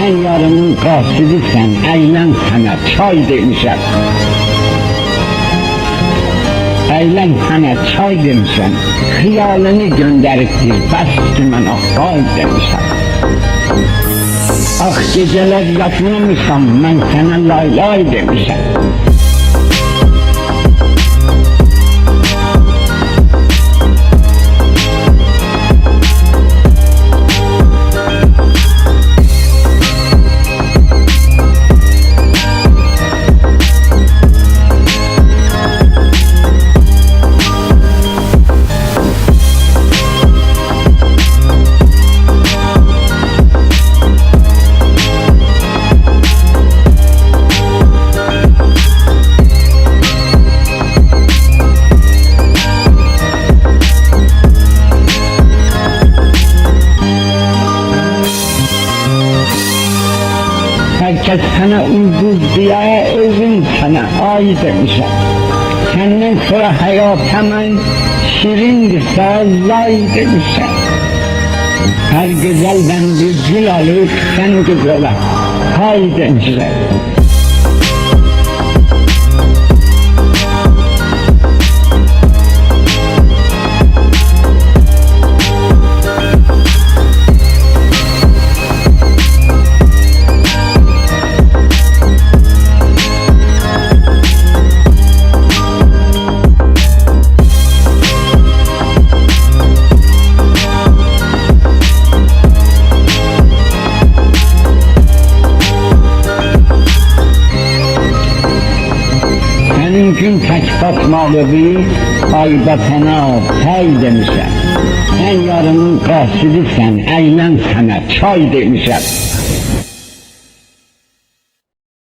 Sen yarımın qasidisən, əylən sənə çay demişəm. Əylən sənə çay demişəm. Xiyalını göndəribdir, bəsdir mən axay demişəm. Ah gecələr yatmamışam, mən sənə lay lay demişəm. Herkes sana uyduz diye özüm sana ay demişim. Senden sonra hayat hemen şirindir sağlay demişim. Her güzelden bir gül alıp sen güzele hay demişim. Senin gün tek batmalı bir aybatana pay demişim. Sen yarımın qasidisən, əylən sənə çay demişim.